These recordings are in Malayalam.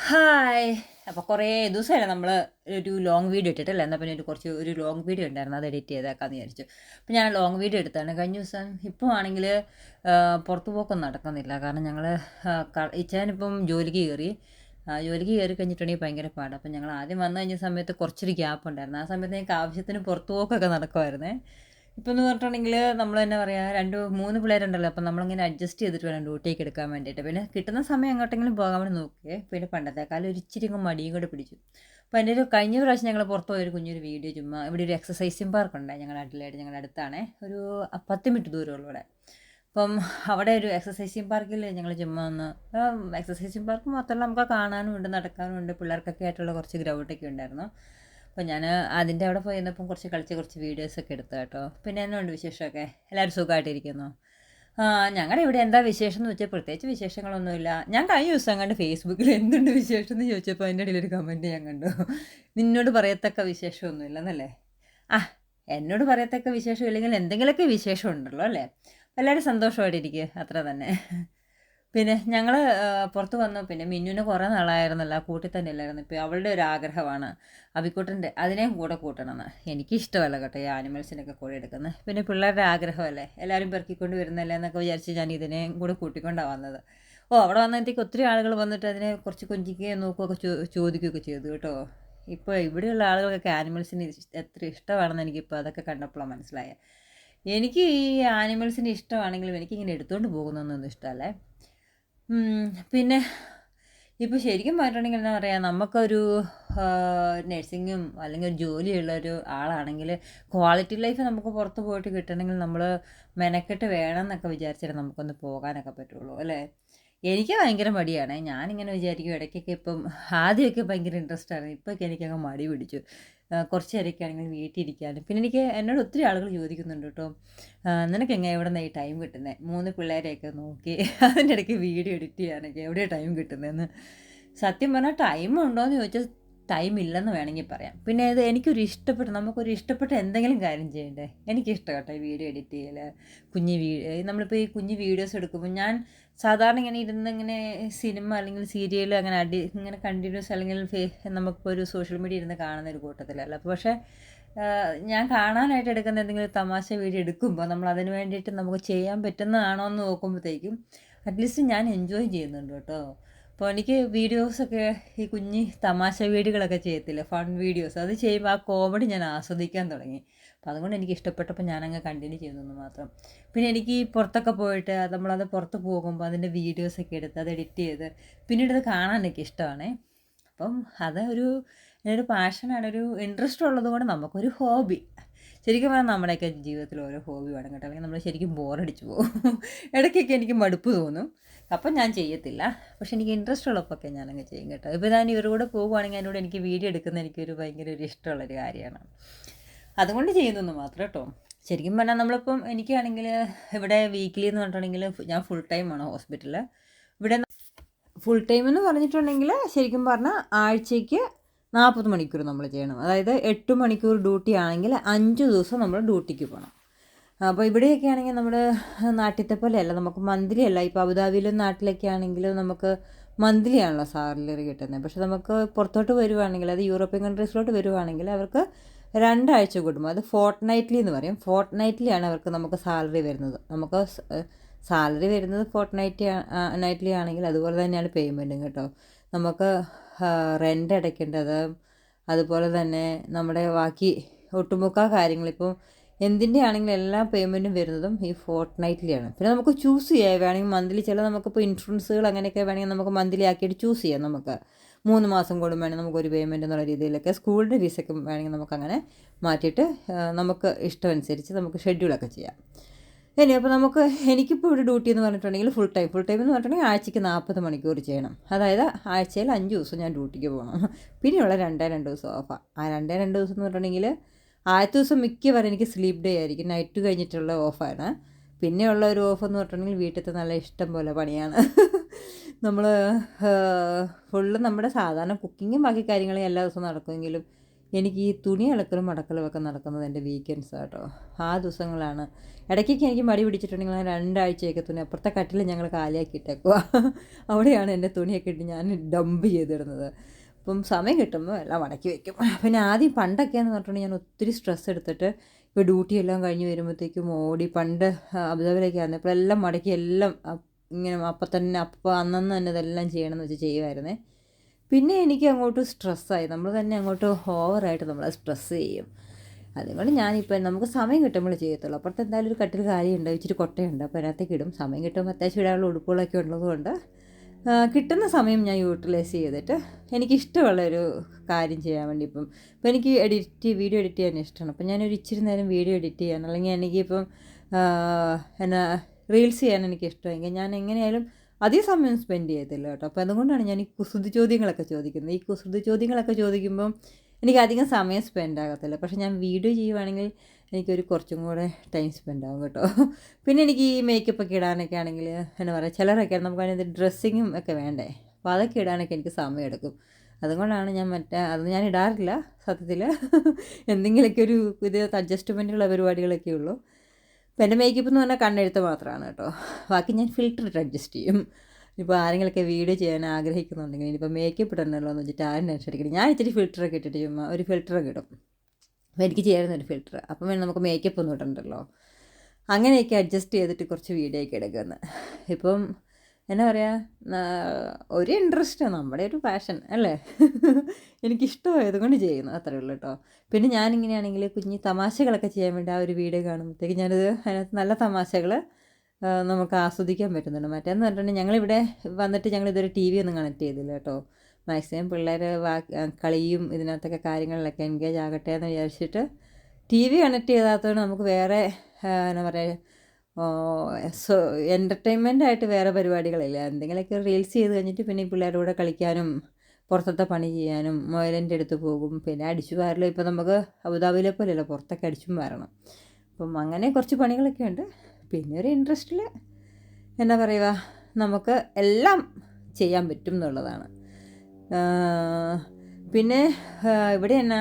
ഹായ്. അപ്പോൾ കുറേ ദിവസമായില്ലേ നമ്മൾ ഒരു ലോങ് വീഡിയോ ഇട്ടിട്ടല്ലേ, എന്നാൽ പിന്നെ ഒരു ലോങ് വീഡിയോ ഉണ്ടായിരുന്നു, അത് എഡിറ്റ് ചെയ്തേക്കാന്ന് വിചാരിച്ചു. അപ്പോൾ ഞാൻ ലോങ് വീഡിയോ എടുത്താണ് കഴിഞ്ഞ ദിവസം. ഇപ്പോൾ ആണെങ്കിൽ പുറത്തു പോക്കൊന്നും നടക്കുന്നില്ല. കാരണം ഞങ്ങൾ ഇച്ചാനിപ്പം ജോലിക്ക് കയറി കഴിഞ്ഞിട്ടുണ്ടെങ്കിൽ ഭയങ്കര പാടാണ്. അപ്പം ഞങ്ങൾ ആദ്യം വന്നു കഴിഞ്ഞ സമയത്ത് കുറച്ചൊരു ഗ്യാപ്പ് ഉണ്ടായിരുന്നു. ആ സമയത്ത് ഞങ്ങൾക്ക് ആവശ്യത്തിന് പുറത്തു പോക്കൊക്കെ നടക്കുമായിരുന്നേ. ഇപ്പം എന്ന് പറഞ്ഞിട്ടുണ്ടെങ്കിൽ നമ്മൾ തന്നെ പറയുക, 2-3 പിള്ളേരുണ്ടല്ലോ. അപ്പം നമ്മളിങ്ങനെ അഡ്ജസ്റ്റ് ചെയ്തിട്ട് വേണം ഡ്യൂട്ടിക്ക് എടുക്കാൻ വേണ്ടിയിട്ട്. പിന്നെ കിട്ടുന്ന സമയം എങ്ങോട്ടെങ്കിലും പോകാൻ വേണ്ടി നോക്കിയേ. പിന്നെ പണ്ടത്തെക്കാലം ഒരു ഇച്ചിരി അങ്ങ് മടിയും കൂടെ പിടിച്ചു. അപ്പോൾ എൻ്റെ കഴിഞ്ഞ പ്രാവശ്യം ഞങ്ങൾ പുറത്ത് പോയൊരു കുഞ്ഞൊരു വീഡിയോ, ചുമ്മാ ഇവിടെ ഒരു എക്സസൈസിങ് പാർക്ക് ഉണ്ടായി ഞങ്ങളുടെ നാട്ടിലായിട്ട്. ഞങ്ങളുടെ അടുത്താണേ, ഒരു 10 മിനിറ്റ് ദൂരമുള്ളൂ ഇവിടെ. അപ്പം അവിടെ ഒരു എക്സസൈസിങ് പാർക്കിൽ ഞങ്ങൾ ചുമ്മാ ഒന്ന്, എക്സസൈസിങ് പാർക്ക് മാത്രമല്ല, നമുക്ക് കാണാനും ഉണ്ട്, നടക്കാനും ഉണ്ട്, പിള്ളേർക്കൊക്കെ ആയിട്ടുള്ള കുറച്ച് ഗ്രൗണ്ടൊക്കെ ഉണ്ടായിരുന്നു. അപ്പോൾ ഞാൻ അതിൻ്റെ അവിടെ പോയി നിന്നപ്പം കുറച്ച് വീഡിയോസൊക്കെ എടുത്തു കേട്ടോ. പിന്നെ എന്നാ ഉണ്ട് വിശേഷമൊക്കെ? എല്ലാവരും സുഖമായിട്ടിരിക്കുന്നു? ഞങ്ങളുടെ ഇവിടെ എന്താ വിശേഷം എന്ന് വെച്ചാൽ പ്രത്യേകിച്ച് വിശേഷങ്ങളൊന്നുമില്ല. ഞാൻ കഴിഞ്ഞ ദിവസം കണ്ട് ഫേസ്ബുക്കിൽ എന്തുണ്ട് വിശേഷം എന്ന് ചോദിച്ചപ്പോൾ അതിൻ്റെ ഇടയിലൊരു കമൻറ്റ് ഞാൻ കണ്ടു, നിന്നോട് പറയത്തക്ക വിശേഷമൊന്നുമില്ലെന്നല്ലേ. ആ, എന്നോട് പറയത്തക്ക വിശേഷം ഇല്ലെങ്കിൽ എന്തെങ്കിലുമൊക്കെ വിശേഷം ഉണ്ടല്ലോ അല്ലേ. എല്ലാവരും സന്തോഷമായിട്ടിരിക്കുക, അത്ര തന്നെ. പിന്നെ ഞങ്ങൾ പുറത്ത് വന്നു. പിന്നെ മിന്നുവിന് കുറേ നാളായിരുന്നല്ലോ, കൂട്ടി തന്നെ ഇല്ലായിരുന്നു. ഇപ്പോൾ അവളുടെ ഒരു ആഗ്രഹമാണ് അബിക്കുട്ടൻ്റെ, അതിനെയും കൂടെ കൂട്ടണമെന്ന്. എനിക്കിഷ്ടമല്ല കേട്ടോ ഈ ആനിമൽസിനൊക്കെ കൂടെ എടുക്കുന്നത്. പിന്നെ പിള്ളേരുടെ ആഗ്രഹമല്ലേ, എല്ലാവരും പെറുക്കിക്കൊണ്ട് വരുന്നല്ലേ എന്നൊക്കെ വിചാരിച്ച് ഞാൻ ഇതിനെയും കൂടെ കൂട്ടിക്കൊണ്ടാണ് വന്നത്. അവിടെ വന്നപ്പോഴത്തേക്ക് ഒത്തിരി ആളുകൾ വന്നിട്ട് അതിനെ കുറച്ച് കൊഞ്ചിക്കുകയും നോക്കുകയൊക്കെ ചോദിക്കുകയൊക്കെ ചെയ്തു കേട്ടോ. ഇപ്പോൾ ഇവിടെയുള്ള ആളുകൾക്കൊക്കെ ആനിമൽസിന് എത്ര ഇഷ്ടമാണെന്ന് എനിക്കിപ്പോൾ അതൊക്കെ കണ്ടപ്പോഴാണ് മനസ്സിലായത്. എനിക്ക് ഈ ആനിമൽസിന് ഇഷ്ടമാണെങ്കിലും എനിക്കിങ്ങനെ എടുത്തുകൊണ്ട് പോകുന്നതൊന്നും ഇഷ്ടമല്ലേ. പിന്നെ ഇപ്പോൾ ശരിക്കും പറഞ്ഞിട്ടുണ്ടെങ്കിൽ എന്താ പറയുക, നമുക്കൊരു നഴ്സിങ്ങും അല്ലെങ്കിൽ ഒരു ജോലിയുള്ള ഒരു ആളാണെങ്കിൽ ക്വാളിറ്റി ലൈഫ് നമുക്ക് പുറത്ത് പോയിട്ട് കിട്ടണമെങ്കിൽ നമ്മൾ മെനക്കെട്ട് വേണം എന്നൊക്കെ വിചാരിച്ചിട്ട് നമുക്കൊന്ന് പോകാനൊക്കെ പറ്റുള്ളൂ അല്ലേ. എനിക്ക് ഭയങ്കര മടിയാണ്. ഞാനിങ്ങനെ വിചാരിക്കും ഇടയ്ക്കൊക്കെ, ഇപ്പം ആദ്യമൊക്കെ ഭയങ്കര ഇൻട്രസ്റ്റ് ആയിരുന്നു, ഇപ്പോഴൊക്കെ എനിക്കങ്ങ് മടി പിടിച്ചു. കുറച്ച് നേരമൊക്കെ ആണെങ്കിൽ വീട്ടിൽ ഇരിക്കാനും. പിന്നെ എന്നോട് ഒത്തിരി ആളുകൾ ചോദിക്കുന്നുണ്ട് കേട്ടോ, നിനക്ക് എങ്ങനെ എവിടെ നിന്നാണ് ഈ ടൈം കിട്ടുന്നത്, 3 പിള്ളേരെയൊക്കെ നോക്കി അതിൻ്റെ ഇടയ്ക്ക് വീഡിയോ എഡിറ്റ് ചെയ്യാനൊക്കെ എവിടെയാണ് ടൈം കിട്ടുന്നതെന്ന്. സത്യം പറഞ്ഞാൽ ടൈം ഉണ്ടോ എന്ന് ചോദിച്ചാൽ ടൈം ഇല്ലെന്ന് വേണമെങ്കിൽ പറയാം. പിന്നെ ഇത് നമുക്കൊരു ഇഷ്ടപ്പെട്ട എന്തെങ്കിലും കാര്യം ചെയ്യണ്ടേ. എനിക്കിഷ്ടം കേട്ടോ ഈ വീഡിയോ എഡിറ്റ് ചെയ്യൽ, നമ്മളിപ്പോൾ ഈ കുഞ്ഞ് വീഡിയോസ് എടുക്കുമ്പോൾ ഞാൻ സാധാരണ ഇങ്ങനെ ഇങ്ങനെ സിനിമ അല്ലെങ്കിൽ സീരിയൽ അങ്ങനെ ഇങ്ങനെ കണ്ടിന്യൂസ് അല്ലെങ്കിൽ നമുക്കിപ്പോൾ ഒരു സോഷ്യൽ മീഡിയ ഇരുന്ന് കാണുന്ന ഒരു കൂട്ടത്തിലല്ല. അപ്പോൾ പക്ഷേ ഞാൻ കാണാനായിട്ട് എടുക്കുന്ന എന്തെങ്കിലും തമാശ വീഡിയോ എടുക്കുമ്പോൾ നമ്മൾ അതിന് വേണ്ടിയിട്ട് നമുക്ക് ചെയ്യാൻ പറ്റുന്നതാണോ എന്ന് നോക്കുമ്പോഴത്തേക്കും അറ്റ്ലീസ്റ്റ് ഞാൻ എൻജോയ് ചെയ്യുന്നുണ്ട് കേട്ടോ. അപ്പോൾ എനിക്ക് വീഡിയോസൊക്കെ ഈ തമാശ വീഡിയോകളൊക്കെ ചെയ്യത്തില്ല, ഫൺ വീഡിയോസ്, അത് ചെയ്യുമ്പോൾ ആ കോമഡി ഞാൻ ആസ്വദിക്കാൻ തുടങ്ങി. അപ്പോൾ അതുകൊണ്ട് എനിക്ക് ഇഷ്ടപ്പെട്ടപ്പോൾ ഞാനങ്ങ് കണ്ടിന്യൂ ചെയ്യുന്നു മാത്രം. പിന്നെ എനിക്ക് ഈ പുറത്തൊക്കെ പോയിട്ട് നമ്മളത് പുറത്ത് പോകുമ്പോൾ അതിൻ്റെ വീഡിയോസൊക്കെ എടുത്ത് അത് എഡിറ്റ് ചെയ്ത് പിന്നീട് അത് കാണാനൊക്കെ ഇഷ്ടമാണ്. അപ്പം എൻ്റെ ഒരു പാഷനാണ്, ഒരു ഇൻട്രസ്റ്റ് ഉള്ളത് കൊണ്ട് നമുക്കൊരു ഹോബി. ശരിക്കും പറഞ്ഞാൽ നമ്മുടെയൊക്കെ ജീവിതത്തിൽ ഓരോ ഹോബി വേണം കേട്ടോ, അല്ലെങ്കിൽ നമ്മൾ ശരിക്കും ബോറടിച്ച് പോകും. ഇടയ്ക്കൊക്കെ എനിക്ക് മടുപ്പ് തോന്നും, അപ്പം ഞാൻ ചെയ്യത്തില്ല. പക്ഷെ എനിക്ക് ഇൻട്രസ്റ്റ് ഉള്ളപ്പോഴൊക്കെ ഞാനങ്ങ് ചെയ്യും കേട്ടോ. ഇപ്പോൾ ഞാൻ ഇവരുടെ കൂടെ പോകുവാണെങ്കിൽ അതിനോട് എനിക്ക് വീഡിയോ എടുക്കുന്ന എനിക്കൊരു ഭയങ്കര ഒരു ഇഷ്ടമുള്ളൊരു കാര്യമാണ്, അതുകൊണ്ട് ചെയ്യുന്നു മാത്രം കേട്ടോ. ശരിക്കും പറഞ്ഞാൽ നമ്മളിപ്പം എനിക്കാണെങ്കിൽ ഇവിടെ വീക്കിലി എന്ന് പറഞ്ഞിട്ടുണ്ടെങ്കിൽ ഞാൻ ഫുൾ ടൈമാണ് ഹോസ്പിറ്റലിൽ. ഇവിടെ ഫുൾ ടൈം എന്ന് പറഞ്ഞിട്ടുണ്ടെങ്കിൽ ശരിക്കും പറഞ്ഞാൽ ആഴ്ചയ്ക്ക് 40 മണിക്കൂർ നമ്മൾ ചെയ്യണം. അതായത് 8 മണിക്കൂർ ഡ്യൂട്ടി ആണെങ്കിൽ 5 ദിവസം നമ്മൾ ഡ്യൂട്ടിക്ക് പോകണം. അപ്പോൾ ഇവിടെയൊക്കെ ആണെങ്കിൽ നമ്മുടെ നാട്ടിലത്തെ പോലെയല്ല, നമുക്ക് മന്ത്ലി അല്ല. ഇപ്പോൾ അബുദാബിയിലും നാട്ടിലൊക്കെ ആണെങ്കിലും നമുക്ക് മന്ത്ലി ആണല്ലോ സാലറി കിട്ടുന്നത്. പക്ഷെ നമുക്ക് പുറത്തോട്ട് വരുവാണെങ്കിൽ, അത് യൂറോപ്യൻ കൺട്രീസിലോട്ട് വരുവാണെങ്കിൽ അവർക്ക് 2 ആഴ്ച കൂടുമ്പോൾ, അത് ഫോർട്ട് നൈറ്റ്ലി എന്ന് പറയും, ഫോർട്ട് നൈറ്റ്ലി ആണ് നമുക്ക് സാലറി വരുന്നത്. നമുക്ക് സാലറി വരുന്നത് ഫോർട്ട് നൈറ്റ്ലി ആണെങ്കിൽ അതുപോലെ തന്നെയാണ് പേയ്മെൻറ്റും കേട്ടോ. നമുക്ക് റെൻ്റ് അടയ്ക്കേണ്ടത്, അതുപോലെ തന്നെ നമ്മുടെ ബാക്കി ഒട്ടുമുക്ക കാര്യങ്ങളിപ്പോൾ എന്തിൻ്റെ ആണെങ്കിലും എല്ലാ പേയ്മെൻറ്റും വരുന്നതും ഈ ഫോർട്ട് നൈറ്റ്ലിയാണ്. പിന്നെ നമുക്ക് ചൂസ് ചെയ്യാം, വേണമെങ്കിൽ മന്ത്ലി, നമുക്കിപ്പോൾ ഇൻഷുറൻസുകൾ അങ്ങനെയൊക്കെ വേണമെങ്കിൽ നമുക്ക് മന്ത്ലി ആക്കിയിട്ട് ചൂസ് ചെയ്യാം. നമുക്ക് 3 മാസം കൂടും വേണമെങ്കിൽ നമുക്കൊരു പേയ്മെൻറ്റ് എന്നുള്ള രീതിയിലൊക്കെ, സ്കൂളിൻ്റെ ഫീസൊക്കെ വേണമെങ്കിൽ നമുക്കങ്ങനെ മാറ്റിയിട്ട് നമുക്ക് ഇഷ്ടമനുസരിച്ച് നമുക്ക് ഷെഡ്യൂളൊക്കെ ചെയ്യാം. അപ്പോൾ എനിക്കിപ്പോൾ ഇവിടെ ഡ്യൂട്ടി എന്ന് പറഞ്ഞിട്ടുണ്ടെങ്കിൽ ഫുൾ ടൈം എന്ന് പറഞ്ഞിട്ടുണ്ടെങ്കിൽ ആഴ്ചയ്ക്ക് 40 മണിക്കൂർ ചെയ്യണം. അതായത് ആഴ്ചയിൽ 5 ദിവസം ഞാൻ ഡ്യൂട്ടിക്ക് പോകണം. പിന്നെയുള്ള 2 ദിവസം ഓഫാണ്. ആ 2 ദിവസം എന്ന് പറഞ്ഞിട്ടുണ്ടെങ്കിൽ ആദ്യത്തെ ദിവസം മിക്കവാറും എനിക്ക് സ്ലീപ്പ് ഡേ ആയിരിക്കും, നൈറ്റ് കഴിഞ്ഞിട്ടുള്ള ഓഫാണ്. പിന്നെയുള്ള ഒരു ഓഫ് എന്ന് പറഞ്ഞിട്ടുണ്ടെങ്കിൽ വീട്ടിലത്തെ നല്ല ഇഷ്ടം പോലെ പണിയാണ്. നമ്മൾ ഫുള്ള് നമ്മുടെ സാധാരണ കുക്കിങ്ങും ബാക്കി കാര്യങ്ങളും എല്ലാ ദിവസവും നടക്കുമെങ്കിലും എനിക്ക് ഈ തുണി അലക്കലും മടക്കലും ഒക്കെ നടക്കുന്നത് എൻ്റെ വീക്കെൻഡ്സ് കേട്ടോ. ആ ദിവസങ്ങളാണ്. ഇടയ്ക്കൊക്കെ എനിക്ക് മടി പിടിച്ചിട്ടുണ്ടെങ്കിൽ 2 ആഴ്ചയൊക്കെ തുണി അപ്പുറത്തെ കട്ടിൽ ഞങ്ങൾ കാലിയാക്കി ഇട്ടേക്കുക. അവിടെയാണ് എൻ്റെ തുണിയൊക്കെ ഇട്ട് ഞാൻ ഡംപ് ചെയ്തിടുന്നത്. അപ്പം സമയം കിട്ടുമ്പോൾ എല്ലാം മടക്കി വയ്ക്കും. പിന്നെ ആദ്യം പണ്ടൊക്കെയെന്ന് പറഞ്ഞിട്ടുണ്ടെങ്കിൽ ഞാൻ ഒത്തിരി സ്ട്രെസ് എടുത്തിട്ട് ഇപ്പോൾ ഡ്യൂട്ടി എല്ലാം കഴിഞ്ഞ് വരുമ്പോഴത്തേക്കും ഓടി പണ്ട് അബുദാബിയിലേക്ക് ആയിരുന്നപ്പോൾ എല്ലാം മടക്കി എല്ലാം ഇങ്ങനെ അപ്പം തന്നെ അന്നന്ന് തന്നെ ഇതെല്ലാം ചെയ്യണമെന്ന് വെച്ച് ചെയ്യുമായിരുന്നേ. പിന്നെ എനിക്ക് അങ്ങോട്ട് സ്ട്രെസ്സായി. നമ്മൾ തന്നെ അങ്ങോട്ട് ഓവറായിട്ട് നമ്മളത് സ്ട്രെസ്സ് ചെയ്യും. അതുകൊണ്ട് ഞാനിപ്പോൾ നമുക്ക് സമയം കിട്ടുമ്പോൾ ചെയ്യത്തുള്ളൂ. അപ്പുറത്ത് എന്തായാലും ഒരു കട്ടിൽ കാര്യമുണ്ട്, ഇച്ചിരി കൊട്ടയുണ്ട്, അപ്പോൾ അതിനകത്തേക്ക് ഇടും. സമയം കിട്ടുമ്പോൾ അത്യാവശ്യം ഇടാനുള്ള ഉടുപ്പുകളൊക്കെ ഉള്ളതുകൊണ്ട് കിട്ടുന്ന സമയം ഞാൻ യൂട്ടിലൈസ് ചെയ്തിട്ട് എനിക്കിഷ്ടമുള്ളൊരു കാര്യം ചെയ്യാൻ വേണ്ടി ഇപ്പം എനിക്ക് വീഡിയോ എഡിറ്റ് ചെയ്യാൻ ഇഷ്ടമാണ്. അപ്പം ഞാനൊരു ഇച്ചിരി നേരം വീഡിയോ എഡിറ്റ് ചെയ്യാൻ, അല്ലെങ്കിൽ എനിക്കിപ്പം എന്നാ റീൽസ് ചെയ്യാൻ എനിക്ക് ഇഷ്ടമെങ്കിൽ ഞാൻ എങ്ങനെയായാലും അധിക സമയം സ്പെൻഡ് ചെയ്യത്തില്ല കേട്ടോ. അപ്പോൾ അതുകൊണ്ടാണ് ഞാൻ ഈ കുസൃതി ചോദ്യങ്ങളൊക്കെ ചോദിക്കുന്നത്. ഈ കുസൃതി ചോദ്യങ്ങളൊക്കെ ചോദിക്കുമ്പം എനിക്ക് അധികം സമയം സ്പെൻഡ് ആകത്തില്ല. പക്ഷേ ഞാൻ വീഡിയോ ചെയ്യുവാണെങ്കിൽ എനിക്കൊരു കുറച്ചും കൂടെ ടൈം സ്പെൻഡ് ആകും കേട്ടോ. പിന്നെ എനിക്ക് ഈ മേക്കപ്പ് ഒക്കെ ഇടാനൊക്കെ ആണെങ്കിൽ എന്നാ പറയുക, ചിലരൊക്കെ നമുക്ക് അതിനകത്ത് ഡ്രസ്സിങ്ങും ഒക്കെ വേണ്ടേ, അപ്പോൾ അതൊക്കെ ഇടാനൊക്കെ എനിക്ക് സമയം എടുക്കും. അതുകൊണ്ടാണ് ഞാൻ അത് ഞാൻ ഇടാറില്ല സത്യത്തിൽ. എന്തെങ്കിലുമൊക്കെ ഒരു ഇതിനകത്ത് അഡ്ജസ്റ്റ്മെൻറ്റുള്ള പരിപാടികളൊക്കെ ഉള്ളൂ. അപ്പോൾ എൻ്റെ മേക്കപ്പ് എന്ന് പറഞ്ഞാൽ കണ്ണെഴുത്ത് മാത്രമാണ് കേട്ടോ. ബാക്കി ഞാൻ ഫിൽറ്റർ ഇട്ട് അഡ്ജസ്റ്റ് ചെയ്യും. ഇപ്പോൾ ആരെങ്കിലുമൊക്കെ വീഡിയോ ചെയ്യാൻ ആഗ്രഹിക്കുന്നുണ്ടെങ്കിൽ ഇനിയിപ്പോൾ മേക്കപ്പ് ഇടണമല്ലോ എന്ന് വെച്ചിട്ട് ആരും ടെൻഷൻ അടിക്കണം. ഞാൻ ഇച്ചിരി ഫിൽറ്ററൊക്കെ ഇട്ടിട്ട് ചുമ്മാ ഒരു ഫിൽറ്ററൊക്കെ ഇടും. അപ്പോൾ എനിക്ക് ചേരുന്നൊരു ഫിൽറ്റർ, അപ്പം പിന്നെ നമുക്ക് മേക്കപ്പ് ഒന്നും ഇടണ്ടല്ലോ. അങ്ങനെയൊക്കെ അഡ്ജസ്റ്റ് ചെയ്തിട്ട് കുറച്ച് വീഡിയോ ഒക്കെ എടുക്കുന്നത്. ഇപ്പം എന്നാ പറയുക, ഒരു ഇൻട്രസ്റ്റ്, നമ്മുടെ ഒരു പാഷൻ അല്ലേ. എനിക്കിഷ്ടമായത് കൊണ്ട് ചെയ്യുന്നു, അത്രയേ ഉള്ളൂ കേട്ടോ. പിന്നെ ഞാനിങ്ങനെയാണെങ്കിൽ കുഞ്ഞ് തമാശകളൊക്കെ ചെയ്യാൻ വേണ്ടി ആ ഒരു വീഡിയോ കാണുമ്പോഴത്തേക്ക് ഞാനത് അതിനകത്ത് നല്ല തമാശകൾ നമുക്ക് ആസ്വദിക്കാൻ പറ്റുന്നുണ്ട്. മറ്റേന്ന് പറഞ്ഞിട്ടുണ്ടെങ്കിൽ ഞങ്ങളിവിടെ വന്നിട്ട് ഞങ്ങളിതൊരു ടി വി ഒന്നും കണക്ട് ചെയ്തില്ല കേട്ടോ. മാക്സിമം പിള്ളേർ കളിയും ഇതിനകത്തൊക്കെ കാര്യങ്ങളിലൊക്കെ എൻഗേജ് ആകട്ടെ എന്ന് വിചാരിച്ചിട്ട് ടി വി കണക്ട് ചെയ്താത്തതുകൊണ്ട് നമുക്ക് വേറെ എന്നാ പറയുക എൻ്റർടൈൻമെൻറ്റായിട്ട് വേറെ പരിപാടികളില്ല. എന്തെങ്കിലുമൊക്കെ റീൽസ് ചെയ്ത് കഴിഞ്ഞിട്ട് പിന്നെ ഈ പിള്ളേരുടെ കൂടെ കളിക്കാനും പുറത്തത്തെ പണി ചെയ്യാനും മൊയലിൻ്റെ അടുത്ത് പോകും. പിന്നെ അടിച്ചു വാരലും ഇപ്പോൾ നമുക്ക് അബുദാബിയിലെ പോലെയല്ല, പുറത്തൊക്കെ അടിച്ചും വാരണം. അപ്പം അങ്ങനെ കുറച്ച് പണികളൊക്കെ ഉണ്ട്. പിന്നെ ഒരു ഇൻട്രസ്റ്റിൽ എന്നാ പറയുക, നമുക്ക് എല്ലാം ചെയ്യാൻ പറ്റും എന്നുള്ളതാണ്. പിന്നെ ഇവിടെ എന്നാ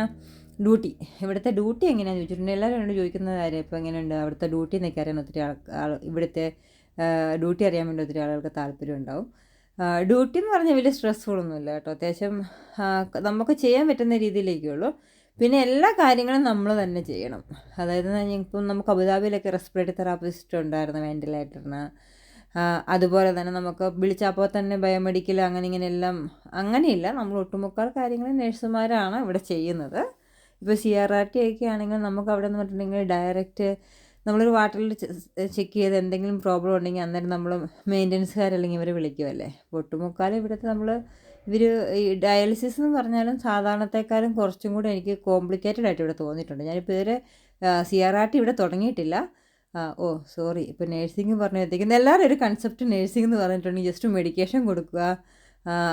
ഇവിടുത്തെ ഡ്യൂട്ടി എങ്ങനെയാണെന്ന് ചോദിച്ചിട്ടുണ്ടെങ്കിൽ എല്ലാവരും എന്നോട് ചോദിക്കുന്ന കാര്യം ഇപ്പോൾ എങ്ങനെയുണ്ട് അവിടുത്തെ ഡ്യൂട്ടി എന്നൊക്കെ അറിയാൻ ഒത്തിരി ഇവിടുത്തെ ഡ്യൂട്ടി അറിയാൻ വേണ്ടി ഒത്തിരി ആളുകൾക്ക് താല്പര്യം ഉണ്ടാവും. ഡ്യൂട്ടി എന്ന് പറഞ്ഞാൽ വലിയ സ്ട്രെസ്ഫുള്ളൊന്നുമില്ല കേട്ടോ. അത്യാവശ്യം നമുക്ക് ചെയ്യാൻ പറ്റുന്ന രീതിയിലേക്കേ ഉള്ളൂ. പിന്നെ എല്ലാ കാര്യങ്ങളും നമ്മൾ തന്നെ ചെയ്യണം. അതായത് ഇപ്പം നമുക്ക് അബുദാബിയിലൊക്കെ റെസ്പിറേറ്ററി തെറാപ്പിസ്റ്റ് ഉണ്ടായിരുന്നു, വെൻറ്റിലേറ്ററിന്. അതുപോലെ തന്നെ നമുക്ക് വിളിച്ചപ്പോൾ തന്നെ ബയോമെഡിക്കൽ അങ്ങനെ ഇങ്ങനെ എല്ലാം അങ്ങനെയില്ല. നമ്മൾ ഒട്ടുമുക്കാൽ കാര്യങ്ങൾ നഴ്സുമാരാണ് ഇവിടെ ചെയ്യുന്നത്. ഇപ്പോൾ CRRT ഒക്കെ ആണെങ്കിൽ നമുക്ക് അവിടെ നിന്ന് പറഞ്ഞിട്ടുണ്ടെങ്കിൽ ഡയറക്റ്റ് നമ്മളൊരു വാട്ടറിൽ ചെക്ക് ചെയ്ത് എന്തെങ്കിലും പ്രോബ്ലം ഉണ്ടെങ്കിൽ അന്നേരം നമ്മൾ മെയിൻ്റനൻസുകാരല്ലെങ്കിൽ ഇവരെ വിളിക്കുമല്ലേ. ഒട്ടുമുക്കാലും ഇവിടുത്തെ ഇവർ ഈ ഡയാലിസിസ് എന്ന് പറഞ്ഞാലും സാധാരണത്തെക്കാളും കുറച്ചും കൂടെ എനിക്ക് കോംപ്ലിക്കേറ്റഡ് ആയിട്ട് ഇവിടെ തോന്നിയിട്ടുണ്ട്. ഞാനിപ്പോൾ ഇവരെ CRRT ഇവിടെ തുടങ്ങിയിട്ടില്ല. സോറി, ഇപ്പോൾ നേഴ്സിംഗ് പറഞ്ഞപ്പോഴത്തേക്കും എല്ലാവരും ഒരു കൺസെപ്റ്റ് നേഴ്സിംഗ് എന്ന് പറഞ്ഞിട്ടുണ്ടെങ്കിൽ ജസ്റ്റ് മെഡിക്കേഷൻ കൊടുക്കുക,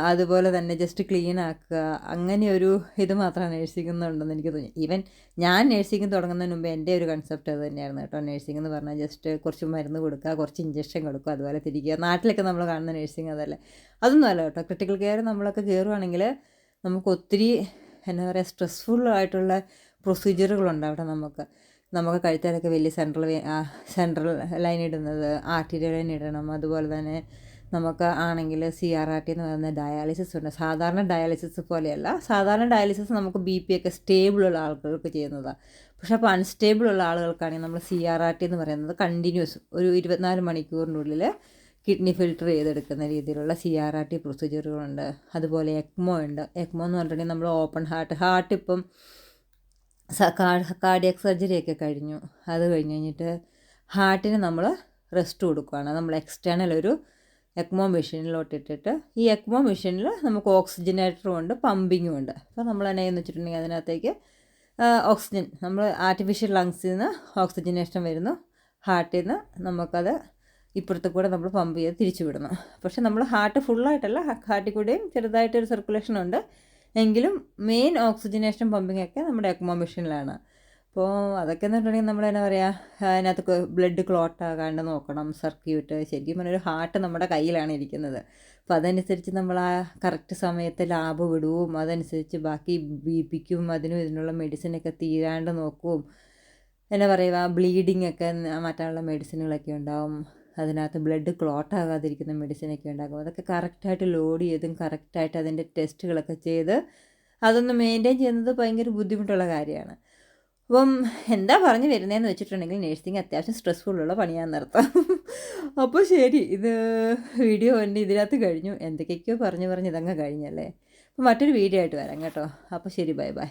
അതുപോലെ തന്നെ ജസ്റ്റ് ക്ലീൻ ആക്കുക, അങ്ങനെ ഒരു ഇത് മാത്രമാണ് നേഴ്സിംഗ് എന്നുണ്ടെന്ന് എനിക്ക് തോന്നി. ഈവൻ ഞാൻ നേഴ്സിംഗ് തുടങ്ങുന്നതിന് മുമ്പ് എൻ്റെ ഒരു കൺസെപ്റ്റ് അത് തന്നെയായിരുന്നു കേട്ടോ. നേഴ്സിംഗ് എന്ന് പറഞ്ഞാൽ ജസ്റ്റ് കുറച്ച് മരുന്ന് കൊടുക്കുക, കുറച്ച് ഇഞ്ചക്ഷൻ കൊടുക്കുക, അതുപോലെ തിരിക്കുക. നാട്ടിലൊക്കെ നമ്മൾ കാണുന്ന നേഴ്സിംഗ് അതല്ലേ, അതൊന്നും അല്ല കേട്ടോ. ക്രിട്ടിക്കൽ കെയർ നമ്മളൊക്കെ കയറുവാണെങ്കിൽ നമുക്ക് ഒത്തിരി എന്നാ പറയുക സ്ട്രെസ്ഫുള്ളായിട്ടുള്ള പ്രൊസീജിയറുകളുണ്ട് അവിടെ. നമുക്ക് കഴുത്തേലൊക്കെ വലിയ സെൻട്രൽ ലൈൻ ഇടുന്നത്, ആർട്ടീരിയൽ ലൈൻ ഇടണം. അതുപോലെ തന്നെ നമുക്ക് ആണെങ്കിൽ CRRT എന്ന് പറയുന്ന ഡയാലിസിസ് ഉണ്ട്. സാധാരണ ഡയാലിസിസ് പോലെയല്ല. സാധാരണ ഡയാലിസിസ് നമുക്ക് BP ഒക്കെ സ്റ്റേബിളുള്ള ആളുകൾക്ക് ചെയ്യുന്നതാണ്. പക്ഷേ അപ്പോൾ അൺസ്റ്റേബിൾ ഉള്ള ആളുകൾക്കാണെങ്കിൽ നമ്മൾ CRRT എന്ന് പറയുന്നത് കണ്ടിന്യൂസ് ഒരു 24 മണിക്കൂറിനുള്ളിൽ കിഡ്നി ഫിൽറ്റർ ചെയ്തെടുക്കുന്ന രീതിയിലുള്ള CRRT പ്രൊസീജിയറുകളുണ്ട്. അതുപോലെ ECMO ഉണ്ട്. ECMO എന്ന് പറഞ്ഞിട്ടുണ്ടെങ്കിൽ നമ്മൾ ഓപ്പൺ ഹാർട്ട് ഇപ്പം കാർഡിയാക് സർജറിയൊക്കെ കഴിഞ്ഞു. അത് കഴിഞ്ഞിട്ട് ഹാർട്ടിന് നമ്മൾ റെസ്റ്റ് കൊടുക്കുകയാണ്. നമ്മൾ എക്സ്റ്റേണൽ ഒരു ECMO മെഷീനിലോട്ട് ഇട്ടിട്ട് ഈ ECMO മെഷീനിൽ നമുക്ക് ഓക്സിജനേറ്ററും ഉണ്ട്, പമ്പിങ്ങും ഉണ്ട്. അപ്പോൾ നമ്മൾ എന്നാന്ന് വെച്ചിട്ടുണ്ടെങ്കിൽ അതിനകത്തേക്ക് ഓക്സിജൻ നമ്മൾ ആർട്ടിഫിഷ്യൽ ലങ്സിൽ നിന്ന് ഓക്സിജനേഷൻ വരുന്നു, ഹാർട്ടിൽ നിന്ന് നമുക്കത് ഇപ്പുറത്ത് കൂടെ നമ്മൾ പമ്പ് ചെയ്ത് തിരിച്ചു വിടുന്നു. പക്ഷേ നമ്മൾ ഹാർട്ട് ഫുള്ളായിട്ടല്ല, ഹാർട്ടിൽ കൂടെയും ചെറുതായിട്ടൊരു സർക്കുലേഷൻ ഉണ്ട്. എങ്കിലും മെയിൻ ഓക്സിജനേഷൻ പമ്പിങ് ഒക്കെ നമ്മുടെ ECMO മെഷീനിലാണ്. അപ്പോൾ അതൊക്കെ എന്ന് പറഞ്ഞിട്ടുണ്ടെങ്കിൽ നമ്മൾ എന്നാ പറയുക, അതിനകത്ത് ബ്ലഡ് ക്ലോട്ട് ആകാണ്ട് നോക്കണം, സർക്യൂട്ട്. ശരിക്കും പറഞ്ഞൊരു ഹാർട്ട് നമ്മുടെ കയ്യിലാണ് ഇരിക്കുന്നത്. അപ്പോൾ അതനുസരിച്ച് നമ്മൾ ആ കറക്റ്റ് സമയത്ത് ലാബ് വിടുവും, അതനുസരിച്ച് ബാക്കി ബി.പിക്കും അതിനും ഇതിനുള്ള മെഡിസിനൊക്കെ തീരാണ്ട് നോക്കും. എന്നാ പറയുക, ബ്ലീഡിങ് ഒക്കെ മാറ്റാനുള്ള മെഡിസിനുകളൊക്കെ ഉണ്ടാവും. അതിനകത്ത് ബ്ലഡ് ക്ലോട്ട് ആകാതിരിക്കുന്ന മെഡിസിനൊക്കെ ഉണ്ടാകും. അതൊക്കെ കറക്റ്റായിട്ട് ലോഡ് ചെയ്തും കറക്റ്റായിട്ട് അതിൻ്റെ ടെസ്റ്റുകളൊക്കെ ചെയ്ത് അതൊന്ന് മെയിൻറ്റെയിൻ ചെയ്യുന്നത് ഭയങ്കര ബുദ്ധിമുട്ടുള്ള കാര്യമാണ്. അപ്പം എന്താ പറഞ്ഞു വരുന്നതെന്ന് വെച്ചിട്ടുണ്ടെങ്കിൽ നേഴ്സിംഗ് അത്യാവശ്യം സ്ട്രെസ്ഫുള്ളുള്ള പണിയാന്ന് നിർത്താം. അപ്പോൾ ശരി, ഇത് വീഡിയോ എൻ്റെ ഇതിനകത്ത് കഴിഞ്ഞു. എന്തൊക്കെയൊക്കെയോ പറഞ്ഞ് ഇതങ്ങ് കഴിഞ്ഞല്ലേ. അപ്പോൾ മറ്റൊരു വീഡിയോ ആയിട്ട് വരാം കേട്ടോ. അപ്പോൾ ശരി, ബൈ ബൈ.